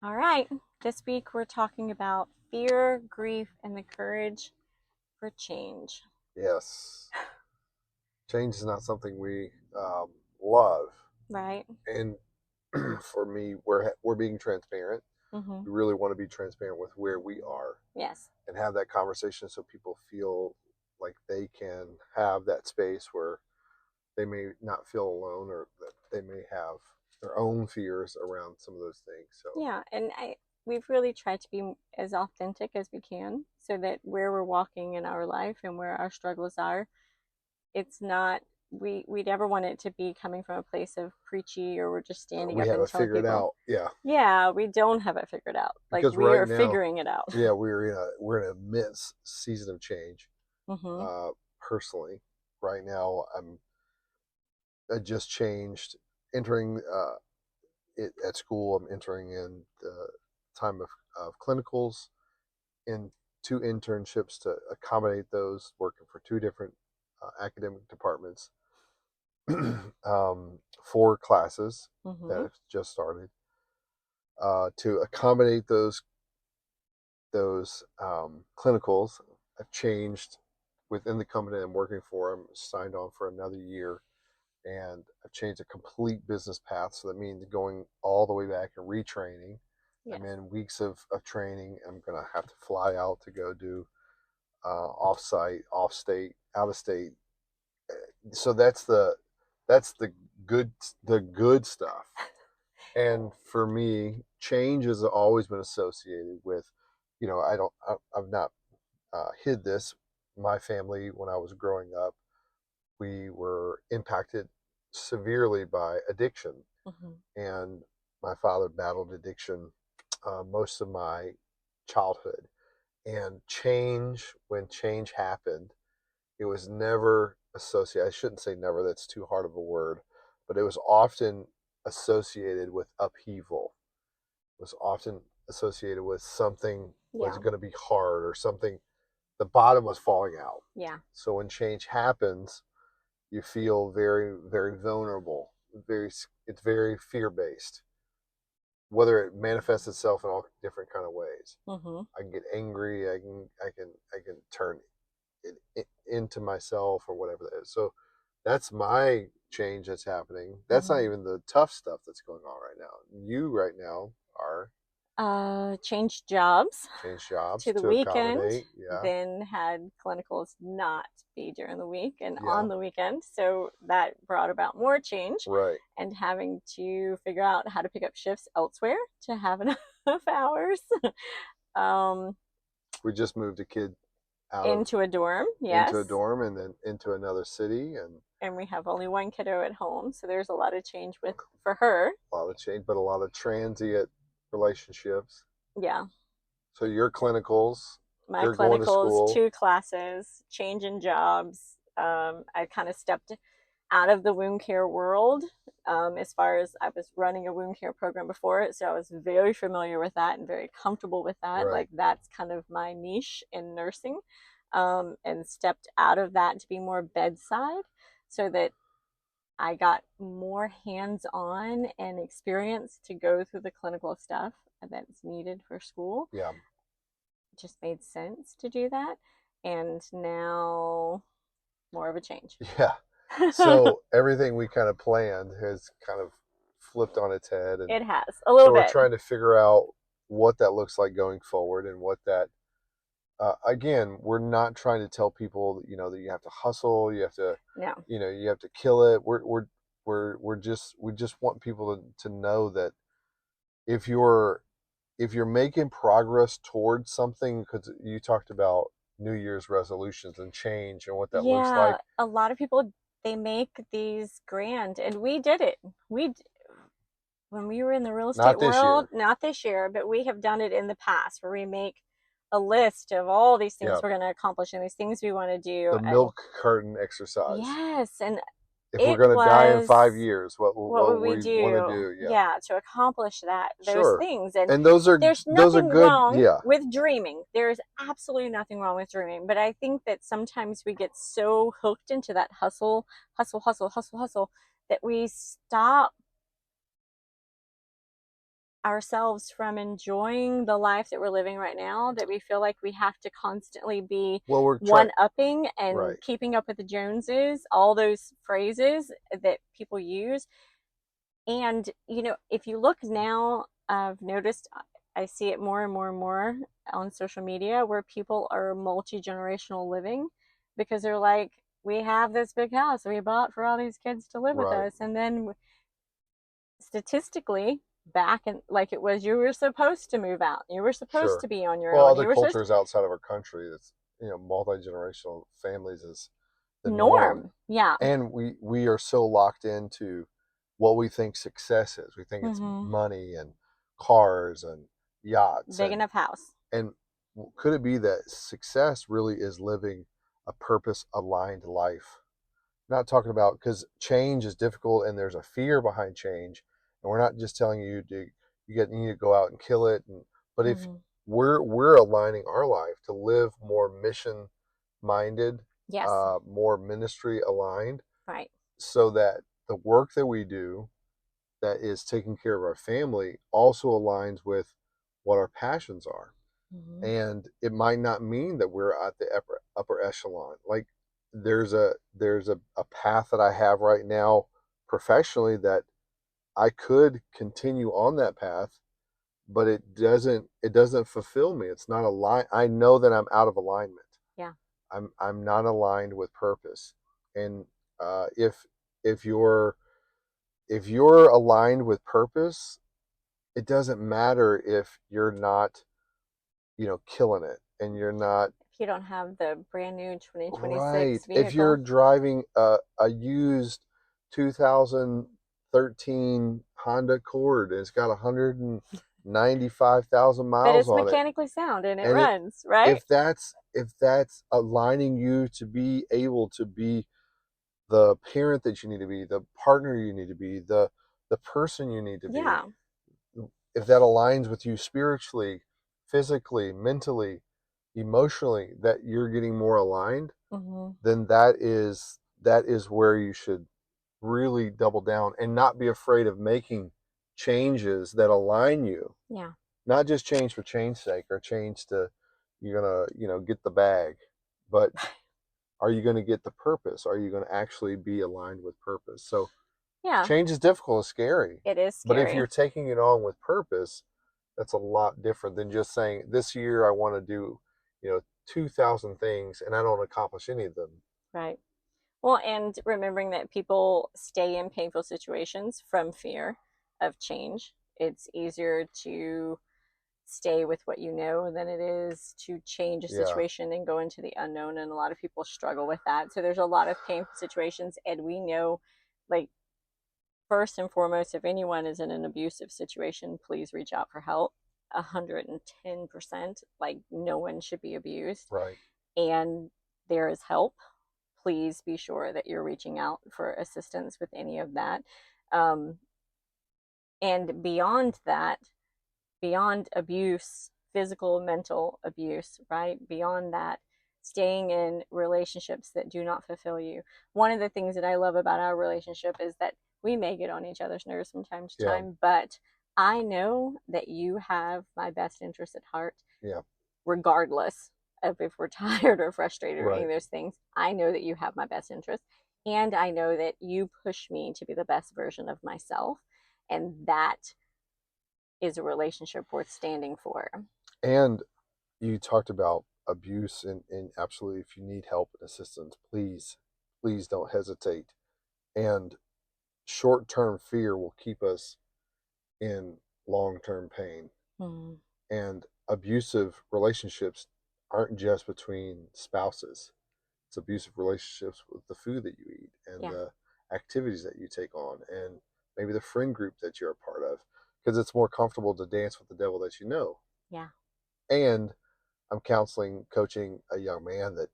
All right, this week we're talking about fear, grief, and the courage for change, Yes, change is not something we love, right? and for me, we're being transparent. Mm-hmm. We really want to be transparent with where we are Yes. and have that conversation so people feel like they can have that space where they may not feel alone or that they may have their own fears around some of those things. So Yeah, and we've really tried to be as authentic as we can so that where we're walking in our life and where our struggles are, it's not we never want it to be coming from a place of preachy or we're just standing we up have and it telling figured people, out. Yeah, yeah, we don't have it figured out. Like because we right are now, figuring it out. yeah, we're in a midst season of change. Mm-hmm. Personally, right now, I just changed entering it at school. I'm entering in the time of clinicals in two internships to accommodate those, working for two different academic departments, four classes that Mm-hmm. have just started to accommodate those clinicals. I've changed within the company I'm working for. I'm signed on for another year, and I've changed a complete business path. So that means going all the way back and retraining. I'm Yes. in weeks of training. I'm going to have to fly out to go do off-site, off-state, out-of-state. So that's the good stuff. And for me, change has always been associated with, I've not hid this. My family, when I was growing up, we were impacted severely by addiction, Mm-hmm. and my father battled addiction most of my childhood. And change, when change happened, it was never associated. I shouldn't say never, that's too hard of a word, but it was often associated with upheaval. It was often associated with something was Yeah. going to be hard or something, the bottom was falling out. Yeah. So when change happens, you feel very, very vulnerable. It's very fear based. Whether it manifests itself in all different kind of ways, Mm-hmm. I can get angry. I can turn it into myself or whatever that is. So that's my change that's happening. That's not Mm-hmm. even the tough stuff that's going on right now. You right now are Changed jobs change jobs to the to weekend, accommodate. Yeah, then had clinicals not be during the week and yeah, on the weekend. So that brought about more change right. and having to figure out how to pick up shifts elsewhere to have enough hours. um, We just moved a kid out of into a dorm, into a yes. dorm and then into another city, and And we have only one kiddo at home. So there's a lot of change with for her. a lot of change, but a lot of transient relationships. Yeah. So your clinicals, My they're going to clinicals, school. 2 classes, change in jobs. I kind of stepped out of the wound care world as far as I was running a wound care program before it. So I was very familiar with that and very comfortable with that. Right. Like that's kind of my niche in nursing, and stepped out of that to be more bedside so that I got more hands on and experience to go through the clinical stuff that's needed for school. Yeah. It just made sense to do that. And now more of a change. Yeah. So everything we kind of planned has kind of flipped on its head, and It has a little so we're bit. trying to figure out what that looks like going forward, and what that. Again, we're not trying to tell people that, that you have to hustle, you have to, No. you have to kill it. We just want people to know that if you're if you're making progress towards something, because you talked about New Year's resolutions and change and what that looks Yeah, like. a lot of people they make these grand and we did it. We when we were in the real estate Not this world, year. not this year, but we have done it in the past where we make a list of all these things Yeah. we're going to accomplish and these things we want to do. The And milk carton exercise. yes, and If we're it going to die in was 5 years, what would what we we want to do? do? Yeah. Yeah, to accomplish that those Sure. things. And And there's those are nothing good. wrong Yeah. with dreaming. There's absolutely nothing wrong with dreaming. But I think that sometimes we get so hooked into that hustle, hustle, hustle, hustle, hustle that we stop ourselves from enjoying the life that we're living right now, that we feel like we have to constantly be Well, we're trying, one upping and right, keeping up with the Joneses, all those phrases that people use. And, if you look now, I've noticed, I see it more and more and more on social media where people are multi generational living because they're like, we have this big house we bought for all these kids to live with right. us. And then statistically, back and like it was, you were supposed to move out, you were supposed Sure. to be on your Well, own, other you were supposed to, cultures outside of our country, it's, multi-generational families is the norm. norm. Yeah. And we are so locked into what we think success is. We think it's Hmm. money and cars and yachts Big enough house. and could it be that success really is living a purpose aligned life? Not talking about, because change is difficult and there's a fear behind change, and we're not just telling you to you need to go out and kill it, but if Hmm. we're aligning our life to live more mission minded, Yes. more ministry aligned, Right. so that the work that we do that is taking care of our family also aligns with what our passions are. Hmm. And it might not mean that we're at the upper echelon. Like there's a path that I have right now professionally that I could continue on that path, but it doesn't fulfill me. It's not aligned. I know that I'm out of alignment. Yeah. I'm not aligned with purpose. And if you're if you're aligned with purpose, it doesn't matter if you're not, killing it and you're not. If you don't have the brand new Right. 2026 If you're vehicle. driving a used 2013 Honda Accord and it's got 195,000 But miles it's on it, mechanically sound and it and runs, right? if that's aligning you to be able to be the parent that you need to be, the partner you need to be, the person you need to be, Yeah. if that aligns with you spiritually, physically, mentally, emotionally, that you're getting more aligned, Hmm. then that is where you should really double down and not be afraid of making changes that align you. Yeah. Not just change for change's sake or change to you're gonna, get the bag, but are you gonna get the purpose? Are you gonna actually be aligned with purpose? So Yeah. change is difficult, it's scary. It is But if scary. you're taking it on with purpose, that's a lot different than just saying, this year I want to do, 2,000 things and I don't accomplish any of them. Right. Well, and remembering that people stay in painful situations from fear of change. It's easier to stay with what you know than it is to change a Yeah, situation and go into the unknown. And a lot of people struggle with that. So there's a lot of painful situations. And we know, like, first and foremost, if anyone is in an abusive situation, please reach out for help. 110%. Like, no one should be abused. right. And there is help. Please be sure that you're reaching out for assistance with any of that. Um, and beyond that, beyond abuse, physical, mental abuse, right? Beyond that, staying in relationships that do not fulfill you. One of the things that I love about our relationship is that we may get on each other's nerves from time to Yeah, time, but I know that you have my best interest at heart, yeah, regardless of if we're tired or frustrated or any right. of those things. I know that you have my best interest. And I know that you push me to be the best version of myself. And that is a relationship worth standing for. And you talked about abuse, and absolutely, if you need help and assistance, please don't hesitate. And short term fear will keep us in long term pain. Mm, And abusive relationships aren't just between spouses, it's abusive relationships with the food that you eat and yeah. the activities that you take on and maybe the friend group that you're a part of, because it's more comfortable to dance with the devil that you know. Yeah. And I'm coaching a young man that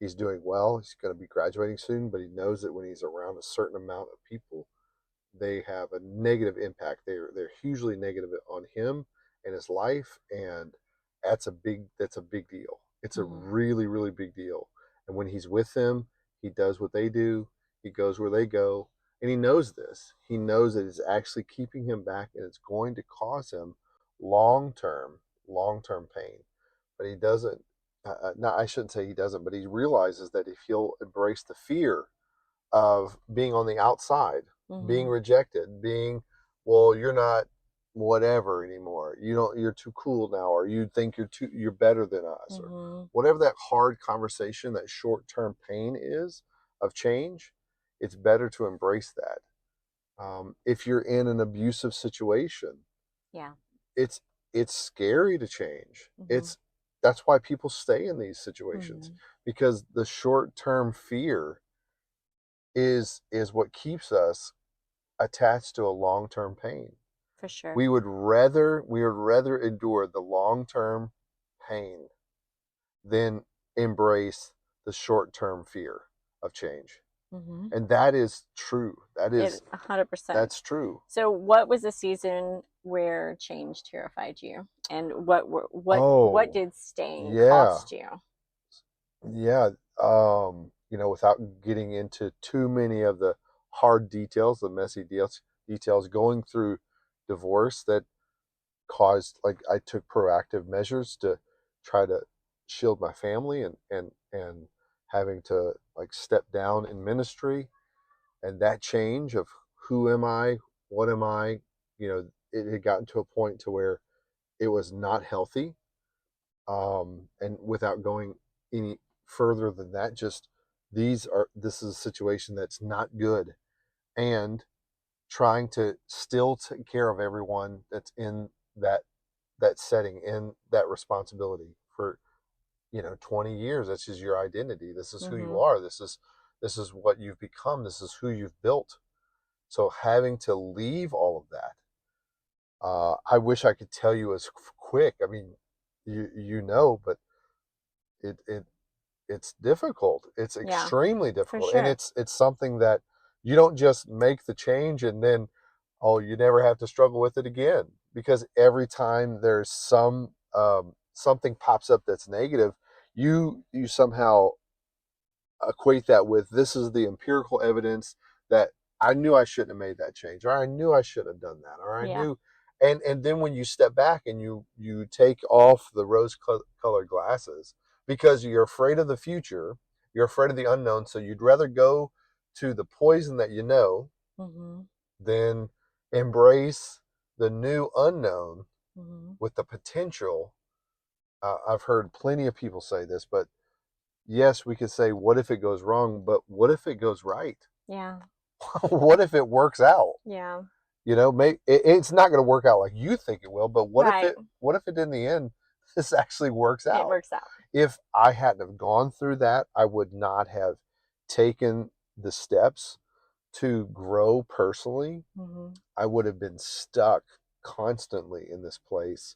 he's doing well. He's going to be graduating soon, but he knows that when he's around a certain amount of people, they have a negative impact. They're hugely negative on him and his life, and that's a big deal. It's a Mm-hmm. really really big deal. And when he's with them, he does what they do. He goes where they go, And he knows this. He knows that it's actually keeping him back, and it's going to cause him long term, long term pain. But he doesn't. No, I shouldn't say he doesn't, but he realizes that if he'll embrace the fear of being on the outside, being Mm-hmm. rejected, being, well, you're not whatever anymore. You don't. You're too cool now, or you think you're better than us, or Mm-hmm. whatever that hard conversation, that short term pain is of change. It's better to embrace that. If you're in an abusive situation, Yeah. it's it's scary to change. Mm-hmm. That's why people stay in these situations, Mm-hmm. because the short term fear is what keeps us attached to a long term pain. For sure. We would rather endure the long term pain than embrace the short term fear of change. Mm-hmm. And that is true. It 100%. That's true. So, what was a season where change terrified you, and what Oh, did staying yeah. cost you? Yeah. Without getting into too many of the hard details, the messy details, going through divorce that caused, like, I took proactive measures to try to shield my family, and having to, like, step down in ministry, and that change of who am I, what am I, it had gotten to a point to where it was not healthy. And without going any further than that, just this is a situation that's not good, and trying to still take care of everyone that's in that setting, in that responsibility for 20 years. That's just your identity. This is who you Mm-hmm. are. This is what you've become. This is who you've built. So having to leave all of that, I wish I could tell you as quick. I mean, but it it's difficult. It's Yeah, extremely for difficult, and sure. it's something that you don't just make the change and then, oh, you never have to struggle with it again, because every time there's something pops up that's negative, you somehow equate that with, this is the empirical evidence that I knew I shouldn't have made that change, or I knew I should have done that, or I Yeah. knew. And then when you step back and you take off the rose colored glasses, because you're afraid of the future, you're afraid of the unknown, so you'd rather go to the poison that you know Mm-hmm. than embrace the new unknown Mm-hmm. with the potential. I've heard plenty of people say this, but yes, we could say, what if it goes wrong? But what if it goes right? Yeah. What if it works out? Yeah. Maybe it's not going to work out like you think it will, but what if Right. it in the end this actually works It out? works out. If I hadn't have gone through that, I would not have taken the steps to grow personally. Mm-hmm. I would have been stuck constantly in this place.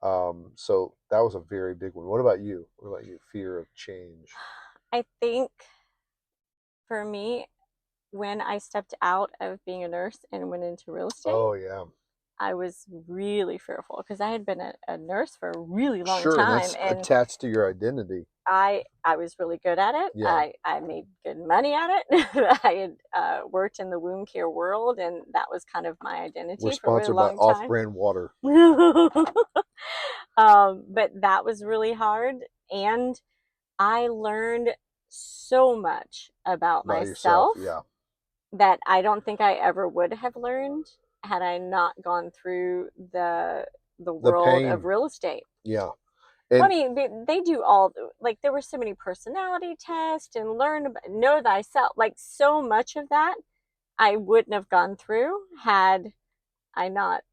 So that was a very big one. What about you? What about you? Fear of change? I think for me, when I stepped out of being a nurse and went into real estate, Oh yeah. I was really fearful because I had been a nurse for a really long Sure, and time, that's and attached to your identity. I was really good at it. Yeah. I made good money at it. I had worked in the wound care world, and that was kind of my We're identity for a really sponsored by long time. Off-Brand Water. But that was really hard, and I learned so much about About yourself, myself yeah. that I don't think I ever would have learned had I not gone through the The world of pain, real estate. yeah. Well, I And mean, they do all, like, there were so many personality tests and know thyself, like so much of that I wouldn't have gone through had I not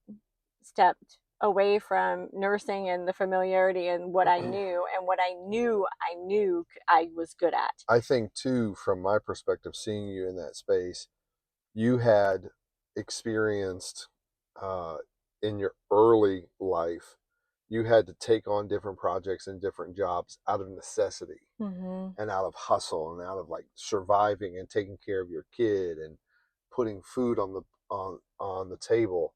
stepped away from nursing and the familiarity and what I knew, and what I knew I was good at. I think too, from my perspective, seeing you in that space, you had experienced, uh, in your early life, you had to take on different projects and different jobs out of necessity, Mm-hmm. and out of hustle, and out of, like, surviving and taking care of your kid and putting food on the table.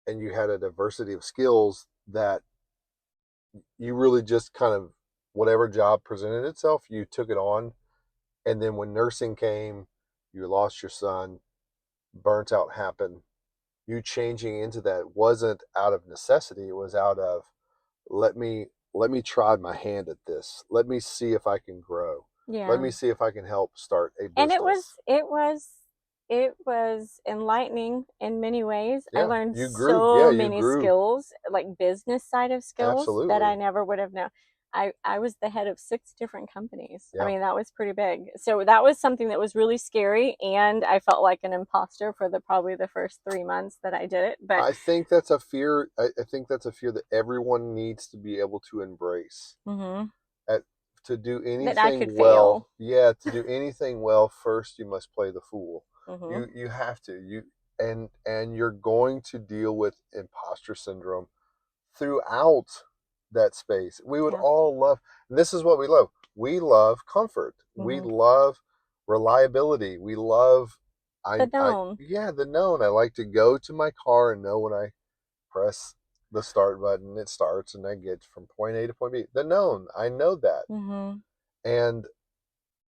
And you had a diversity of skills that you really just kind of, whatever job presented itself, you took it on. And then when nursing came, you lost your son, burnt out happen, you changing into that wasn't out of necessity. It was out of, let me let me try my hand at this. Let me see if I can grow. Let Yeah. me see if I can help start a And it was business. it was it was enlightening in many ways. I Yeah, learned you grew. Yeah, so you many grew. skills, like business side of skills that I Absolutely. never would have known. I was the head of 6 different companies. I Yeah. mean, that was pretty big. So that was something that was really scary, and I felt like an imposter for the probably the first 3 months that I did it. But I think that's a fear. I think that's a fear that everyone needs to be able to embrace. mhm, At, to do that I could anything fail. well, yeah, to do anything well, first you must play the fool. Mhm. You have to. And you're going to deal with imposter syndrome throughout that space. We would Yeah. all love, and this is what we love. We love comfort. We Mhm. love reliability. We love, The I known. yeah, the known. I like to go to my car and know when I press the start button, it starts, and I get from point A to point B. The known. I know that. Mhm. And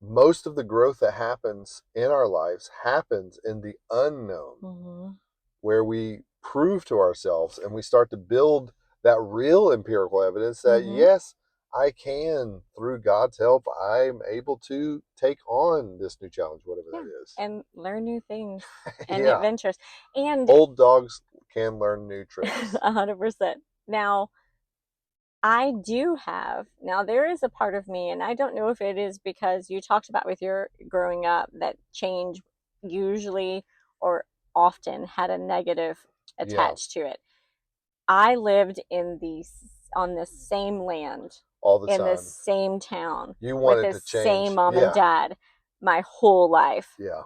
most of the growth that happens in our lives happens in the unknown, Mhm. where we prove to ourselves and we start to build that real empirical evidence that, Mhm. yes, I can, through God's help, I'm able to take on this new challenge, whatever Yeah, that is. and learn new things and Yeah. adventures. And Old dogs can learn new tricks. 100%. Now, I do have, now there is a part of me, and I don't know if it is because you talked about with your growing up that change usually or often had a negative Yeah. attached to it. I lived in the on the same land All the in the time. same town You with want it the to same change. mom and Yeah. dad my whole life. Yeah.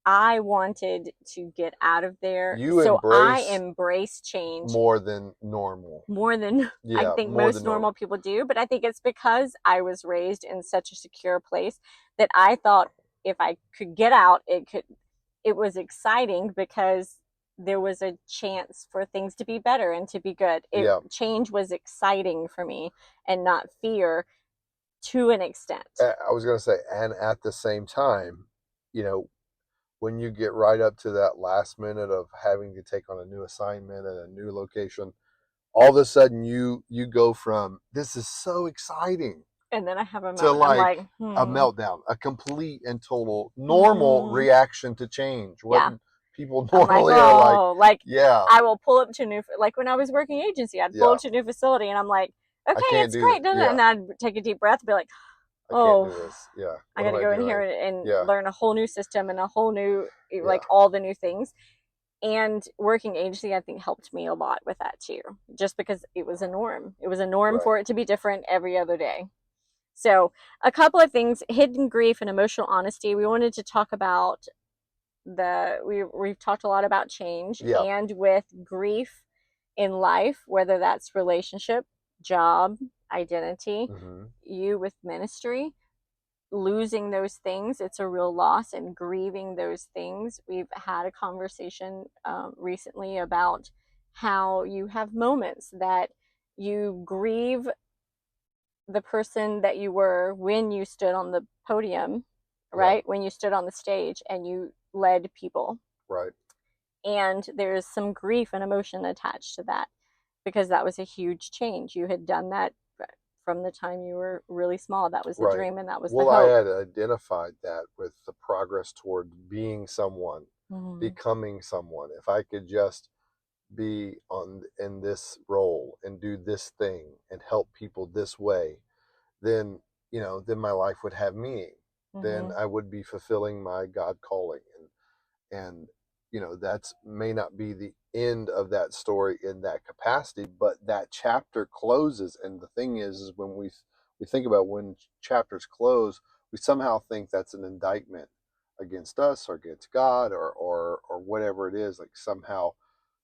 I wanted to get out of there. You So I embrace embrace change more than normal. more than I Yeah, think more most than normal. normal people do. But I think it's because I was raised in such a secure place that I thought if I could get out, it was exciting because there was a chance for things to be better and to be good. It Yeah. change was exciting for me and not fear to an extent. I was going to say, and at the same time, you know, when you get right up to that last minute of having to take on a new assignment at a new location, all of a sudden you go from, this is so exciting, And then I have a to moment. I'm like like, a meltdown, a complete and total normal hmm. reaction to change. What Yeah. people I'm like, normally are like, oh, like yeah, I will pull up to new, like when I was working agency, I'd pull yeah, up to a new facility and I'm like, I okay, can't it's do that. great. Yeah, And then I'd take a deep breath and be like, I can't oh, do this. Yeah, I what got am to I go in here doing? and Yeah, learn a whole new system and a whole new, yeah, like all the new things. And working agency, I think, helped me a lot with that too, just because it was a norm. It was a norm right. for it to be different every other day. So, a couple of things hidden grief and emotional honesty. We wanted to talk about we've talked a lot about change Yeah. and with grief in life, whether that's relationship, job, identity, Hmm. you with ministry, losing those things, it's a real loss, and grieving those things. We've had a conversation recently about how you have moments that you grieve the person that you were when you stood on the podium, Yeah. right? When you stood on the stage and you led people. Right. And there's some grief and emotion attached to that because that was a huge change. You had done that from the time you were really small. That was the Right. dream and that was the Well, I hope. had identified that with the progress toward being someone, Mm-hmm. becoming someone. If I could just be on in this role and do this thing and help people this way, then, then my life would have meaning. Then Mm-hmm. I would be fulfilling my God calling. And that's may not be the end of that story in that capacity, but that chapter closes. And the thing is when we think about when chapters close, we somehow think that's an indictment against us or against God or whatever it is, like somehow.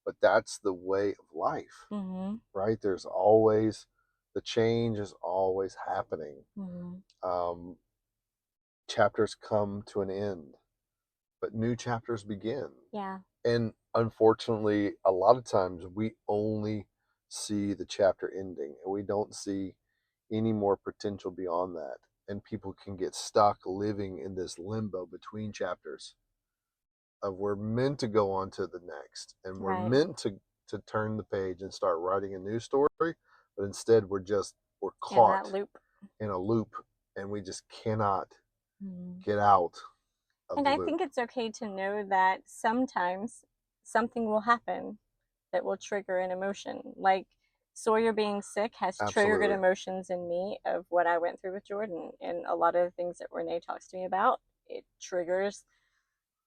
But that's the way of life, Mm-hmm. right? There's always, the change is always happening. Mm-hmm. um, Chapters come to an end, but new chapters begin. Yeah. And unfortunately, a lot of times we only see the chapter ending and we don't see any more potential beyond that. And people can get stuck living in this limbo between chapters. we're meant to go on to the next, and we're Right. meant to turn the page and start writing a new story, but instead we're In that caught loop. in a loop, and we just cannot Mm. get out of And the I loop. think it's okay to know that sometimes something will happen that will trigger an emotion. Like Sawyer being sick has triggered Absolutely. emotions in me of what I went through with Jordan. And a lot of the things that Renee talks to me about, it triggers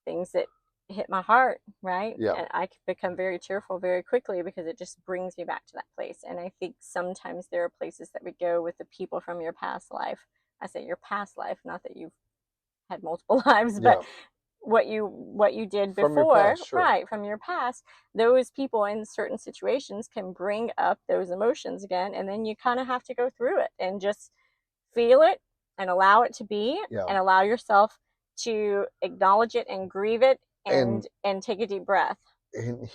things that hit my heart, right? Yeah. And I can become very tearful very quickly because it just brings me back to that place. And I think sometimes there are places that we go with the people from your past life. I say your past life, not that you've had multiple lives, but Yeah. what you did From your before, past, sure. right, from your past. Those people in certain situations can bring up those emotions again, and then you kind of have to go through it and just feel it and allow it to be, Yeah. and allow yourself to acknowledge it and grieve it, And and take a deep breath.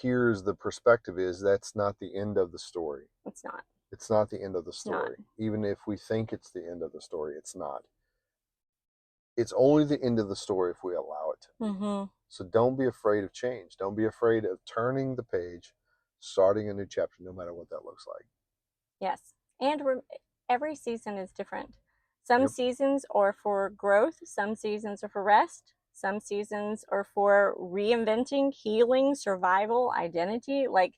here's the perspective: is that's not the end of the story. It's not. It's not the end of the It's not. story. Even if we think it's the end of the story, it's not. It's only the end of the story if we allow it to be. Mm-hmm. So don't be afraid of change. Don't be afraid of turning the page, starting a new chapter, no matter what that looks like. Yes. And every season is different. Some Yep. seasons are for growth, some seasons are for rest, some seasons are for reinventing, healing, survival, identity. Like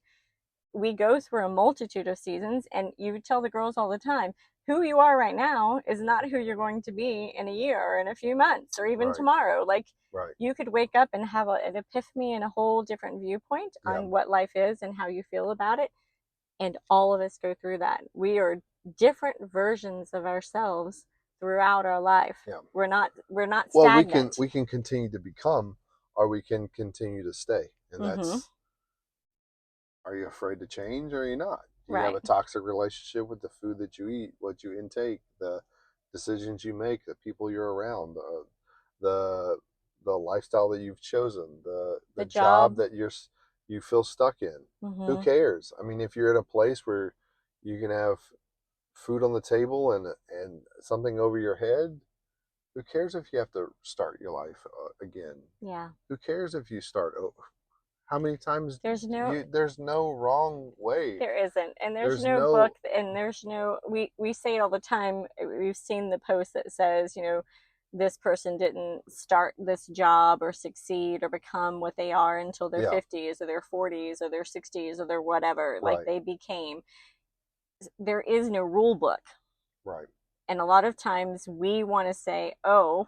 we go through a multitude of seasons, and you tell the girls all the time, who you are right now is not who you're going to be in a year or in a few months or even Right. tomorrow. Like Right. you could wake up and have an epiphany and a whole different viewpoint Yeah. on what life is and how you feel about it, and all of us go through that. We are different versions of ourselves throughout our life. Yeah. We're not Well, stagnant. we can continue to become, or we can continue to stay, and Mm-hmm. that's, are you afraid to change, or are you not? Do you have Right. a toxic relationship with the food that you eat, what you intake, the decisions you make, the people you're around, the the lifestyle that you've chosen, The the job job. that you feel stuck in? Who Mm-hmm. cares? I mean, if you're in a place where you can have food on the table and something over your head, who cares if you have to start your life again? Yeah. Who cares if you start over? How many times There's no you there's no wrong way. There isn't, and there's There's no book, no and there's no. We say it all the time. We've seen the post that says, this person didn't start this job or succeed or become what they are until their yeah, 50s or their 40s or their 60s or their whatever. Like right, they became. There is no rule book, right. and a lot of times we want to say, "Oh,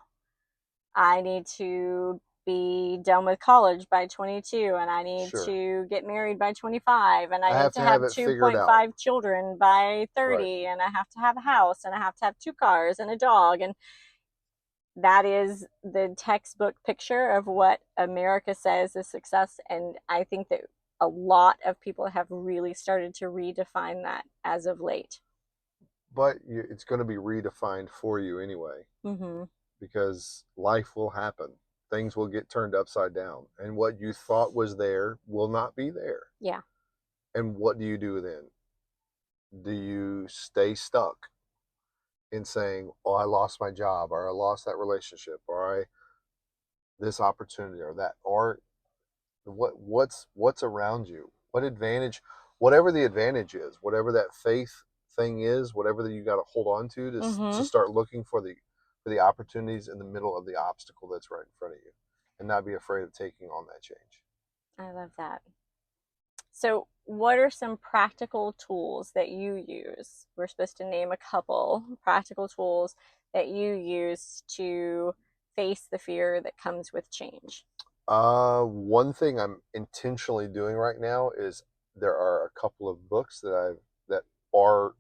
I need to be done with college by 22, and I need Sure. to get married by 25, and I I need have to to have have it figured out. 2.5 children by Right. 30, and I have to have a house, and I have to have two cars and a dog." And that is the textbook picture of what America says is success. And I think that a lot of people have really started to redefine that as of late. But it's going to be redefined for you anyway, Mm-hmm. because life will happen. Things will get turned upside down, and what you thought was there will not be there. Yeah. And what do you do then? Do you stay stuck in saying, "Oh, I lost my job, or I lost that relationship, or I this opportunity, or that," or what's around you? What advantage, whatever the advantage is, whatever that faith thing is, whatever that you got to hold on to Mm-hmm. start looking for the opportunities in the middle of the obstacle that's right in front of you, and not be afraid of taking on that change. I love that. So, what are some practical tools that you use? We're supposed to name a couple practical tools that you use to face the fear that comes with change. One thing I'm intentionally doing right now is there are a couple of books that are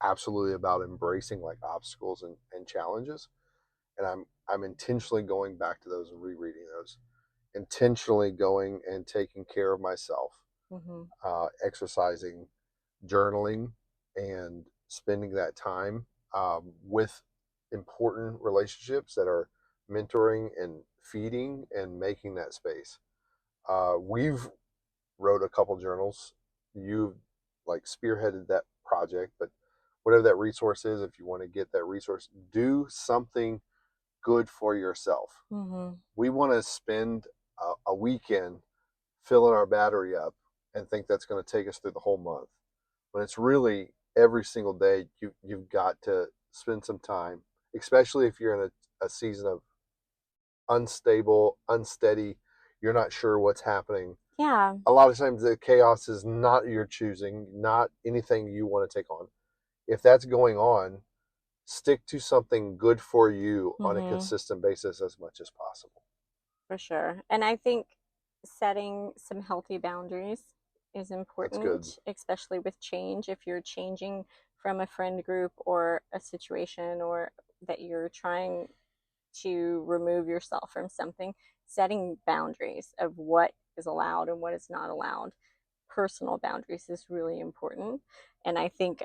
absolutely about embracing like obstacles and challenges, and I'm intentionally going back to those and rereading those, intentionally going and taking care of myself, Mm-hmm. exercising, journaling, and spending that time with important relationships that are mentoring and feeding and making that space. We've wrote a couple journals. You've like spearheaded that project, but whatever that resource is, if you want to get that resource, do something good for yourself. Mm-hmm. We want to spend a weekend filling our battery up and think that's going to take us through the whole month. When it's really every single day, you've got to spend some time, especially if you're in a season of unstable, unsteady, you're not sure what's happening. Yeah. A lot of times the chaos is not your choosing, not anything you want to take on. If that's going on, stick to something good for you on a Hmm. consistent basis as much as possible. For sure. And I think setting some healthy boundaries is That's good. important, especially with change. If you're changing from a friend group or a situation, or that you're trying to remove yourself from something, setting boundaries of what is allowed and what is not allowed, personal boundaries, is really important. And I think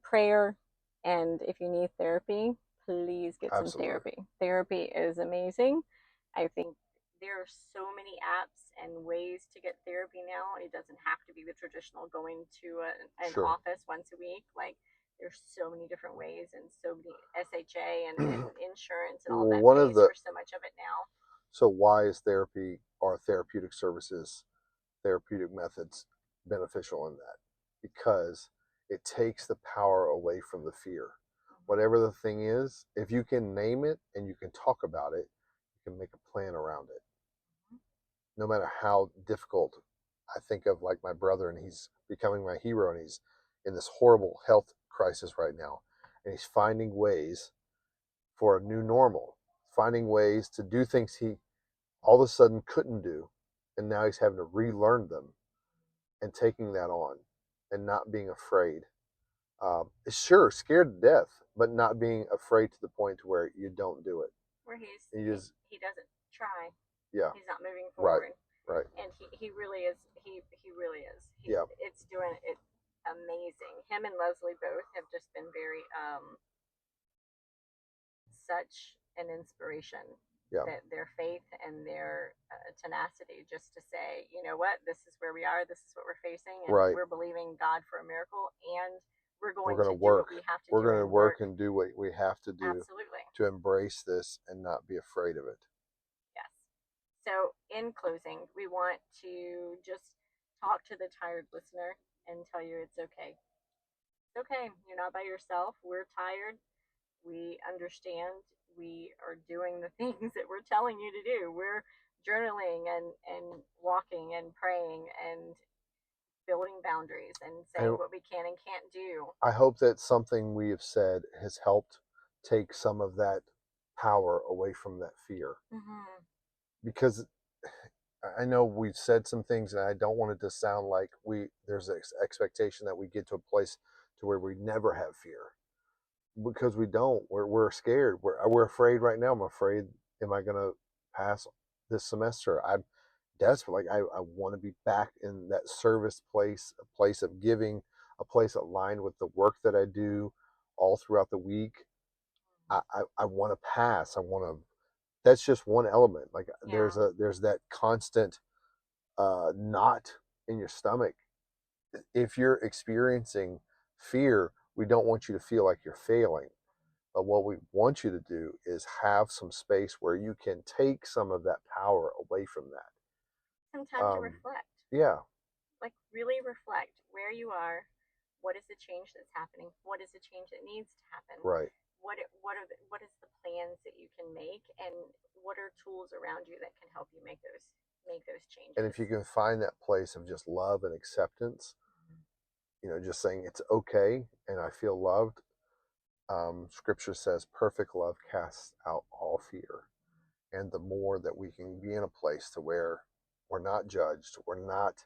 prayer, and if you need therapy, please get some Absolutely. therapy. Therapy is amazing. I think there are so many apps and ways to get therapy now. It doesn't have to be the traditional going to an Sure. office once a week. Like, there's so many different ways, and so many SHA and insurance and all that One of pays the for so much of it now. So why is therapy or therapeutic services, therapeutic methods beneficial in that? Because it takes the power away from the fear. Mm-hmm. Whatever the thing is, if you can name it and you can talk about it, you can make a plan around it. No matter how difficult. I think of like my brother, and he's becoming my hero, and he's in this horrible health crisis right now, and he's finding ways for a new normal, finding ways to do things he all of a sudden couldn't do, and now he's having to relearn them, and taking that on and not being afraid. Sure, scared to death, but not being afraid to the point to where you don't do it. Where You just, he doesn't try. yeah, He's not moving right, forward, right, and he really is. He really is. yeah, It's doing it amazing. Him and Leslie both have just been very such an inspiration. yeah, That their faith and their tenacity, just to say, you know what, this is where we are, this is what we're facing, and right. we're believing God for a miracle, and we're We're going going to to do work. what we have to We're do going to and work work. and do what we have to do Absolutely. to embrace this and not be afraid of it. Yes. So, in closing, we want to just talk to the tired listener and tell you it's okay. It's okay. You're not by yourself. We're tired. We understand. We are doing the things that we're telling you to do. We're journaling and walking and praying and building boundaries and saying And what we can and can't do. I hope that something we have said has helped take some of that power away from that fear. Mm-hmm. Because I know we've said some things, and I don't want it to sound like there's an expectation that we get to a place to where we never have fear, because we don't. We're scared. We're afraid right now. I'm afraid. Am I gonna pass this semester? I'm desperate. Like I want to be back in that service place, a place of giving, a place aligned with the work that I do all throughout the week. I want to pass. I want to. That's just one element. Like Yeah. there's that constant knot in your stomach. If you're experiencing fear, we don't want you to feel like you're failing. But what we want you to do is have some space where you can take some of that power away from that. Some time to reflect. Yeah, Like, really reflect where you are. What is the change that's happening? What is the change that needs to happen? right. What is the plans that you can make, and what are tools around you that can help you make those And changes? if you can find that place of just love and acceptance, just saying it's okay and I feel loved. Scripture says perfect love casts out all fear. And the more that we can be in a place to where we're not judged, we're not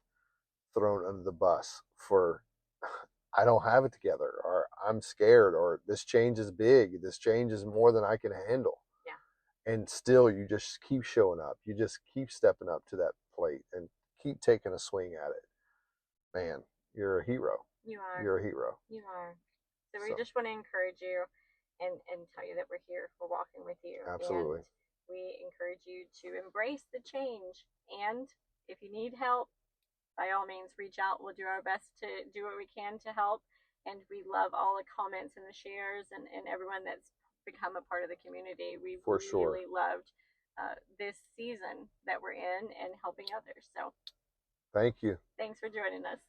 thrown under the bus for I don't have it together, or I'm scared, or this change is big, this change is more than I can handle. Yeah. And still you just keep showing up. You just keep stepping up to that plate and keep taking a swing at it. Man, you're a hero. You are. You're a hero. You are. So we So just want to encourage you and tell you that we're here. We're walking with you. And absolutely. we encourage you to embrace the change. And if you need help, by all means, reach out. We'll do our best to do what we can to help. And we love all the comments and the shares and everyone that's become a part of the community. We've For sure. really loved this season that we're in and helping others. So Thank you. thanks for joining us.